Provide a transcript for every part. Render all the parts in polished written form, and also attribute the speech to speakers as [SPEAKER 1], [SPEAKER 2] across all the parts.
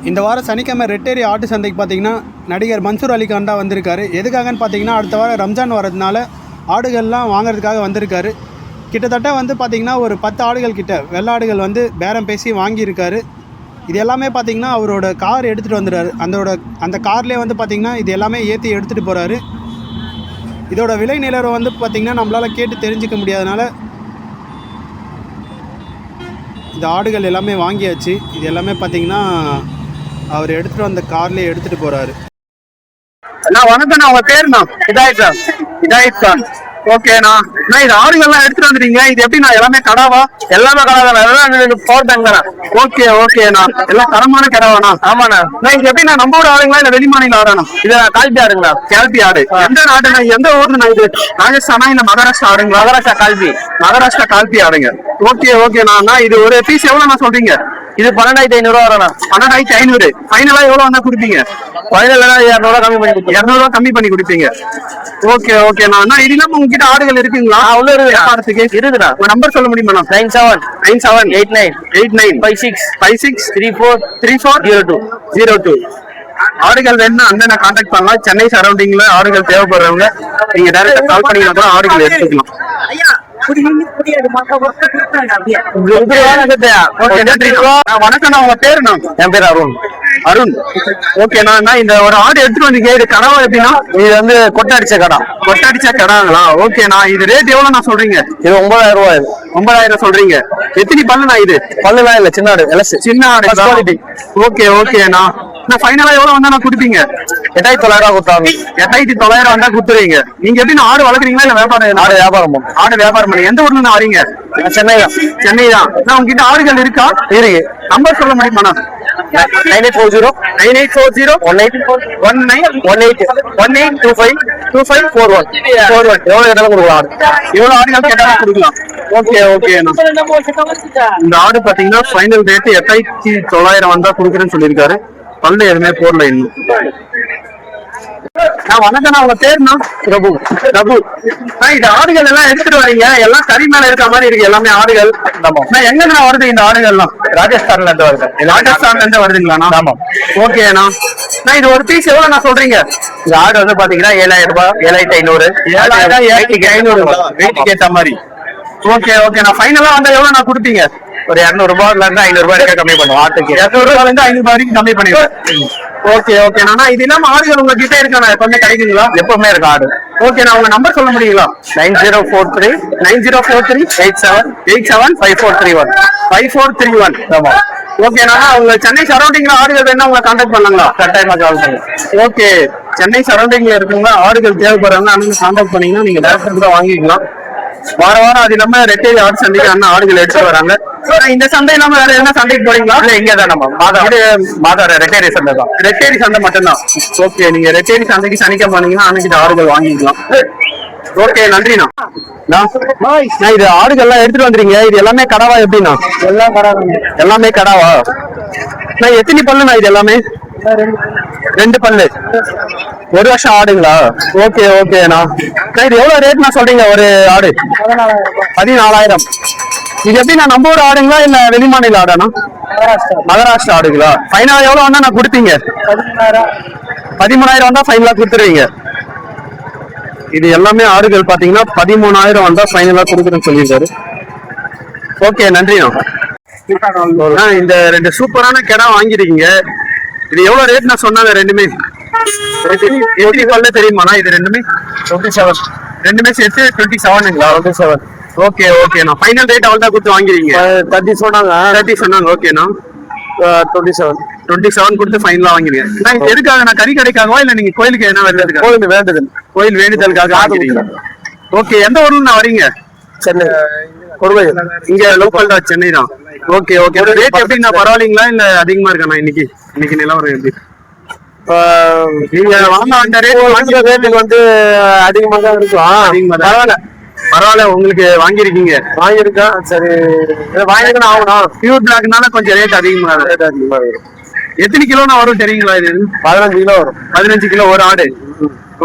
[SPEAKER 1] இந்த வாரம் சனிக்கிழமை ரெட்டேரி ஆட்டு சந்தைக்கு பார்த்தீங்கன்னா நடிகர் மன்சூர் அலிகான் தான் வந்திருக்காரு. எதுக்காகன்னு பார்த்தீங்கன்னா அடுத்த வாரம் ரம்ஜான் வரதுனால ஆடுகள்லாம் வாங்குறதுக்காக வந்திருக்காரு. கிட்டத்தட்ட வந்து பார்த்திங்கன்னா ஒரு 10 ஆடுகள் கிட்ட வெள்ளாடுகள் வந்து பேரம் பேசி வாங்கியிருக்காரு. இது எல்லாமே பார்த்திங்கன்னா அவரோட கார் எடுத்துகிட்டு வந்துடுறாரு. அந்த கார்லேயே வந்து பார்த்திங்கன்னா இது எல்லாமே ஏற்றி எடுத்துகிட்டு போகிறாரு. இதோட விலை நிலவரம் வந்து பார்த்திங்கன்னா நம்மளால் கேட்டு தெரிஞ்சிக்க முடியாதனால இந்த ஆடுகள் எல்லாமே வாங்கியாச்சு. இது எல்லாமே பார்த்திங்கன்னா அவர் எடுத்துகிட்டு வந்த கார்லேயே எடுத்துகிட்டு போகிறாரு.
[SPEAKER 2] வணக்கம், உங்க பேருண்ணா? ஹிதாயத் கான். ஓகேண்ணா, இது ஆடுகள்லாம் எடுத்துட்டு வந்துட்டீங்க. இது எப்படிண்ணா, எல்லாமே கடாவா? எல்லாமே கடாதான். ஓகே ஓகேண்ணா, எல்லாம் தரமான கடாவாண்ணா? ஆமாண்ணா. இது எப்படின்னா நம்ம ஊர் ஆடுங்களா இல்ல வெளி மாநில ஆடுண்ணா? இது கால்பி ஆடுங்களா? கால்பி ஆடு. எந்த நாடுண்ணா, எந்த ஊருண்ணா? இது ராஜஸ்தானா இல்ல மகாராஷ்டிரா ஆடுங்களா? மகாராஷ்டிரா கால்பி. மகாராஷ்டிரா கால்பி ஆடுங்க. ஓகே ஓகேண்ணா. இது ஒரு பீஸ் எவ்வளோண்ணா சொல்றீங்க? இது 12,500 வரண்ணா. 12,500. ஃபைனலா எவ்வளவு வந்தா கொடுப்பீங்க? ஃபைனல் 200 கம்மி பண்ணி கொடுப்பீங்க. ஓகே ஓகேண்ணா. இது இல்லாம உங்ககிட்ட ஆடுகள் இருக்குங்களா? அவ்வளவு வியாபாரத்துக்கு இருக்குதுண்ணா. உங்க நம்பர் சொல்ல முடியுமா? 978956343402. ஆடுகள் வேணும்னா அண்ணனை கான்டாக்ட் பண்ணலாம். சென்னை சரௌண்டிங்ல ஆடுகள் தேவைப்படுறவங்க நீங்க டைரக்டா கால் பண்ணீங்கன்னா கூட ஆடுகள் எடுத்துக்கலாம். வணக்கம், உங்க பேரு? என் பேர் அருண். அருண். ஓகேண்ணா, இந்த ஒரு ஆடு எடுத்துட்டு வந்தீங்க. இது கடவா எப்படின்னா? இது வந்து கொட்டடிச்ச கடா. கொட்டடிச்ச கடாங்களா? ஓகேண்ணா. இது ரேட் எவ்வளவுண்ணா சொல்றீங்க? இது 9,000 ரூபாய். 9,000 சொல்றீங்க. எத்தனை பல்லுண்ணா இது? பல்லுலாம் இல்ல, சின்ன ஆடு. சின்ன ஆடு. ஓகே ஓகேண்ணா. ஃபைனலா எவ்வளவு வந்தா கொடுப்பீங்க? 8,900 கொடுத்தாங்க. 8,900 வந்தா கொடுத்துருவீங்க. நீங்க எப்படி ஆடு வளர்க்குறீங்களா இல்ல வியாபாரம்? ஆடு வியாபாரம். ஆடு வியாபாரம் பண்ணி எந்த ஊர்ல இருந்து வரீங்க? சென்னை தான். சென்னை தான். உங்ககிட்ட ஆடுகள் இருக்கா? இருக்கு. நம்பர் சொல்ல முடியுமாண்ணா? 9840 18252541. எவ்வளவு கேட்டாலும் கொடுக்கலாம். எவ்வளவு ஆடுகள் கேட்டாலும் கொடுக்கலாம். ஓகே ஓகேண்ணா. இந்த ஆடு பாத்தீங்கன்னா ஃபைனல் ரேட் 8,900 வந்தா கொடுக்குறேன்னு சொல்லியிருக்காரு. பல்லு எதுவுமே போடல இன்னும். வணக்கம், உங்க பேருண்ணா? பிரபு. பிரபு. இது ஆடுகள் எல்லாம் எடுத்துட்டு வரீங்க. எல்லாம் கறி மேல இருக்க மாதிரி இருக்கு எல்லாமே ஆடுகள். எங்க வருது இந்த ஆடுகள்லாம்? ராஜஸ்தான்ல இருந்து வருது. ராஜஸ்தான்ல இருந்து வருதுங்களாண்ணா? ஆமா. ஓகேண்ணா. இது ஒரு பீஸ் எவ்வளவு நான் சொல்றீங்க? இந்த ஆடு வந்து பாத்தீங்கன்னா 7,000 ரூபாய். 7,500. 7,500 வெயிட்டுக்கு ஏற்ற மாதிரி. Okay okay. ஃபைனலா வந்தா எவ்வளவு நான் கொடுப்பீங்க? ஒரு 200 ரூபாய்ல இருந்து 500 ரூபாய் வரைக்கும் கம்மி பண்ணுவோம். ஆட்டுக்கு 200 ரூபாய்ல இருந்து 500 ரூபாய் வரைக்கும் கம்மி பண்ணிடுவேன். ஓகே ஓகேண்ணா. இது இல்லாம ஆடுகள் உங்க கிட்ட இருக்கா? எப்பவுமே கிடைக்குங்களா? எப்பவுமே இருக்கு ஆடு. ஓகேண்ணா, உங்க நம்பர் சொல்ல முடியுங்களா? 9043 875431. 5431. ஆமா. ஓகேண்ணா. உங்க சென்னை சரௌண்டிங்ல ஆடுகள் வேணா உங்களை கான்டாக்ட் பண்ணலாங்களா? கட்டாயமா கால் பண்ணுங்க. ஓகே, சென்னை சரௌண்டிங்ல இருக்கவங்க ஆடுகள் தேவைப்படுறாங்க அண்ணன் கான்டாக்ட் பண்ணீங்கன்னா நீங்க டேரக்டா கூட வாங்கிக்கலாம். வாரம் அது இல்லாம ரெட்டேரி ஆடு சந்தைக்கு அண்ணன் ஆடுகள் எடுத்துட்டு வராங்க. இந்த சந்தை இல்லாம வேற என்ன சந்தைக்கு போறீங்களா? இல்ல, இங்கதான் நம்ம மாதா ரெட்டேரி சந்தை தான். ரெட்டேரி சந்தை மட்டும்தான். ஓகே, நீங்க ரெட்டேரி சந்தைக்கு சனிக்கிழமை போனீங்கன்னா அன்னைக்கு ஆடுகள் வாங்கிக்கலாம். ஓகே, நன்றிண்ணா. இது ஆடுகள்லாம் எடுத்துட்டு வந்துறீங்க. இது எல்லாமே கடாவா எப்படின்னா? எல்லாமே கடாவா? எத்தனை பல்லுண்ணா இது எல்லாமே? 2 பல்லு. 1 வருஷம் ஆடுங்களா? ஓகே ஓகேண்ணா. இது எவ்வளவு ரேட்னா சொல்றீங்க ஒரு ஆடு? 14,000. இது எப்படின்னா நம்ம ஊர் ஆடுங்களா இல்ல வெளி மாநில ஆடானா? மகாராஷ்டிரா ஆடுங்களா? ஃபைனலா எவ்வளவு வந்தா நான் கொடுப்பீங்க? 13,000 வந்தா ஃபைனலா கொடுத்துருவீங்க. இது எல்லாமே ஆடுகள் பாத்தீங்கன்னா 13,000 வந்தா ஃபைனலா கொடுக்குறேன்னு சொல்லியிருக்காரு. ஓகே, நன்றிண்ணா. இந்த 2 சூப்பரான கிடா வாங்கிருக்கீங்க. இது எவ்வளவு ரேட் நான் சொன்னாங்க? ரெண்டுமே எப்படி பல்ல தெரியுமாண்ணா? இது ரெண்டுமே 27. ரெண்டுமே சேர்த்து 27ங்களா? 27. ஓகே ஓகேண்ணா. ஃபைனல் ரேட் அவள் தான் கொடுத்து வாங்கிருக்கீங்க. 30 சொன்னாங்க. 30 சொன்னாங்க. ஓகேண்ணா. 27 கொடுத்து ஃபைனலா வாங்கிருக்கேன். இது எதுக்காக? நான் கறி கடைக்காகவா இல்ல நீங்க கோயிலுக்கு என்ன வேண்டதுக்கு? கோயில் வேண்டுதலுக்காக வாங்கிருக்கீங்க. ஓகே, எந்த ஊர்ல நான் வரீங்க? சென்னை. இங்க லோக்கல் தான், சென்னை தான். Okay okay. ரேட் எப்படின்னா பரவாயில்லைங்களா இல்ல அதிகமா இருக்காண்ணா? இன்னைக்கு நிலவரம் எப்படி? நீங்க வாங்க அந்த ரேட்டுக்கு வந்து அதிகமா தான் இருக்கும். அதிகமா தான். பரவாயில்ல, உங்களுக்கு வாங்கிருக்கீங்க. வாங்கிருக்கேன். சரி, வாங்கிருக்கணும் ஆகணும். பியூர் பிளாக்னால கொஞ்சம் ரேட் அதிகமா இருக்கும். எத்தனை கிலோனா வரும் தெரியுங்களா? இது 15 கிலோ வரும். 15 கிலோ ஒரு ஆடு.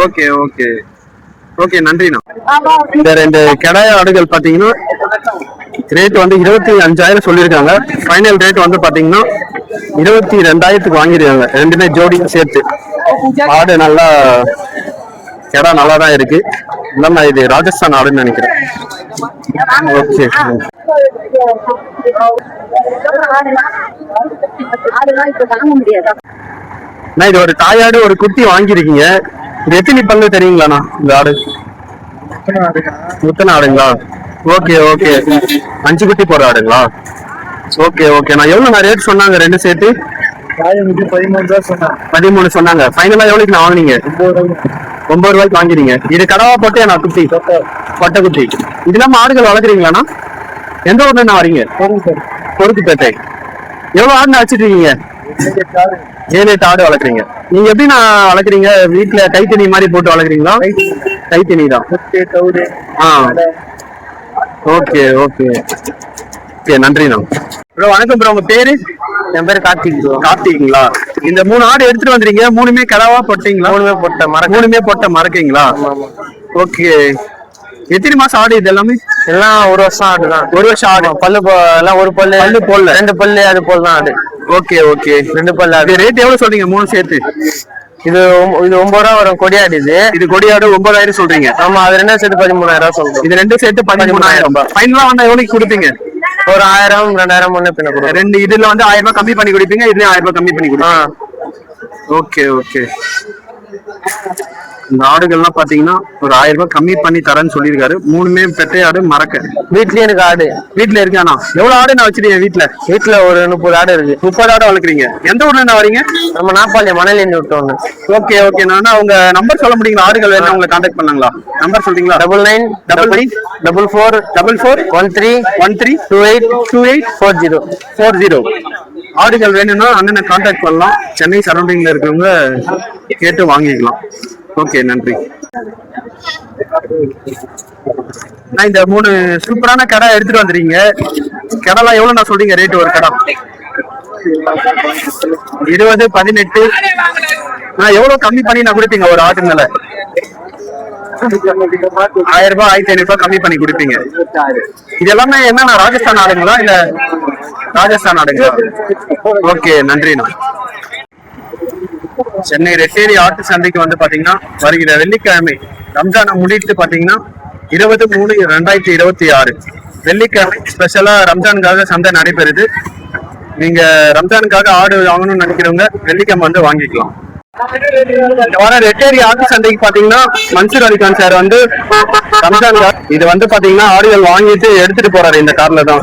[SPEAKER 2] ஓகே ஓகே ஓகே, நன்றிண்ணா. இந்த 2 கிடாய ஆடுகள் பாத்தீங்கன்னா ரேட் வந்து 25,000 சொல்லியிருக்காங்க. ஃபைனல் ரேட் வந்து பாத்தீங்கன்னா 22,000 வாங்கிருக்காங்க, ரெண்டுமே ஜோடியும் சேர்த்து. ஆடு நல்லா கிடா நல்லா தான் இருக்கு. இல்லம்மா இது ராஜஸ்தான் ஆடுன்னு நினைக்கிறேன். ஓகே, இது ஒரு தாயாடு ஒரு குட்டி வாங்கிருக்கீங்க. இது எத்தனை பல்லு தெரியுங்களாண்ணா இந்த ஆடு? முத்தன ஆடுங்களா? ஓகே ஓகே, 5 குட்டி போற ஆடுங்களா? Okay okay. நான் எவ்வளவு ரேட் சொன்னாங்க ரெண்டு சேர்த்து? 13 சொன்னாங்க. ஃபைனலா எவ்வளவுக்கு நான் வாங்கினீங்க? 9 ரூபாய்க்கு வாங்கினீங்க. இது கடவா போட்டே நான் குட்டி கொட்டை குட்டி. இது இல்லாம ஆடுகள் வளர்க்குறீங்களாண்ணா? எந்த ஊர்ல நான் வரீங்க? பொறுக்குப்பேட்டை. எவ்வளவு ஆடு வச்சுட்டு இருக்கீங்க? 7-8 ஆடு வளர்க்குறீங்க. நீங்க எப்படி நான் வளர்க்குறீங்க? வீட்டுல கைத்தண்ணி மாதிரி போட்டு வளர்க்குறீங்களா? கைத்தண்ணி தான். ஓகே ஓகே ஓகே, நன்றிண்ணா. ப்ரோ வணக்கம் ப்ரோ, உங்க பேரு?
[SPEAKER 3] என் பேரு கார்த்திக் ப்ரோ.
[SPEAKER 2] கார்த்திக்ங்களா? இந்த 3 ஆடு எடுத்துட்டு வந்துறீங்க, 3மே கடவா பொட்டீங்களா?
[SPEAKER 3] 3மே பொட்டை மரக்க.
[SPEAKER 2] 3மே பொட்டை மறக்கீங்களா? ஓகே. எத்தனை மாசம் ஆடு இது எல்லாமே?
[SPEAKER 3] எல்லாம் 1 வருஷம் ஆடுதான்.
[SPEAKER 2] 1 வருஷம் ஆடு.
[SPEAKER 3] பல்லு எல்லாம் ஒரு பல்லு
[SPEAKER 2] போடல,
[SPEAKER 3] 2 பல்லு அது போல் தான் ஆடு.
[SPEAKER 2] Okay okay.
[SPEAKER 3] 2 பல்லு ஆடு.
[SPEAKER 2] ரேட் எவ்வளவு சொல்றீங்க 3 சேர்த்து?
[SPEAKER 3] இது 9 ரூபா வரும். கொடியாடு இது.
[SPEAKER 2] இது கொடியாடு 9,000 சொல்றீங்க?
[SPEAKER 3] ஆமா, அது 2 சேர்த்து 13,000 சொல்றோம்.
[SPEAKER 2] இது 2 சேர்த்து 13,000. ஃபைனலா வந்தா எவ்வளவு கொடுப்பீங்க?
[SPEAKER 3] ஒரு 1000 2000 முன்ன பின்ன கொடுப்போம்.
[SPEAKER 2] ரெண்டு இதுல வந்து 1000 ரூபாய் கம்மி பண்ணி கொடுப்பீங்க, இதுலயும் 1000 ரூபாய் கம்மி பண்ணி கொடுப்பீங்க. Okay okay. இந்த ஆடுகள்லாம் பாத்தீங்கன்னா ஒரு 1000 ரூபாய் கம்மி பண்ணி தரேன்னு சொல்லியிருக்காரு. 3மே பெட்டை ஆடு மறக்க.
[SPEAKER 3] வீட்லயே எனக்கு ஆடு.
[SPEAKER 2] வீட்டுல இருக்கானா? எவ்வளவு ஆடு நான் வச்சிருக்கேன் வீட்டுல?
[SPEAKER 3] வீட்டுல ஒரு 30 ஆடு இருக்கு.
[SPEAKER 2] 30 ஆடு வளர்க்குறீங்க. எந்த ஊர்ல இருந்து வரீங்க?
[SPEAKER 3] நம்ம நாப்பாளையம் மணலேந்து விட்டோம்.
[SPEAKER 2] Okay okay. நான் உங்க நம்பர் சொல்ல முடியுங்களா? ஆடுகள் வேணும் உங்களை கான்டாக்ட் பண்ணாங்களா? நம்பர் சொல்றீங்களா?
[SPEAKER 3] 994413282840.
[SPEAKER 2] ஆடுகள் வேணும்னா அண்ணனை கான்டாக்ட் பண்ணலாம். சென்னை சரௌண்டிங்ல இருக்கிறவங்க கேட்டு வாங்கிக்கலாம். ஓகே, நன்றி. நான் இந்த 3 சூப்பரான கடை எடுத்துட்டு வந்துறீங்க. கடைலாம் எவ்வளவு நான் சொல்றீங்க ரேட்? ஒரு கடை 20 18. நான் எவ்வளவு கம்மி பண்ணி நான் கொடுப்பீங்க ஒரு ஆட்டு மேல? 1000 ரூபாய் 1500 ரூபாய் கம்மி பண்ணி கொடுப்பீங்க. இது எல்லாமே என்ன ராஜஸ்தான் ஆடுங்களா இல்ல? ராஜஸ்தான் ஆடுங்களா? ஓகே, நன்றிண்ணா. சென்னை ரெட்டேரி ஆட்டு சந்தைக்கு வந்து பாத்தீங்கன்னா வருகிற வெள்ளிக்கிழமை ரம்ஜானை முடித்து பாத்தீங்கன்னா 20/3/2026 வெள்ளிக்கிழமை ஸ்பெஷலா ரம்ஜானுக்காக சந்தை நடைபெறுது. நீங்க ரம்ஜானுக்காக ஆடு வாங்கணும்னு நினைக்கிறவங்க வெள்ளிக்கிழமை வந்து வாங்கிக்கலாம். வர ரெட்டேரி ஆட்டு சந்தைக்கு பாத்தீங்கன்னா மன்சூர் அலிகான் சார் வந்து ரம்ஜான் இது வந்து பாத்தீங்கன்னா ஆடுகள் வாங்கிட்டு எடுத்துட்டு போறாரு இந்த கார்ல தான்.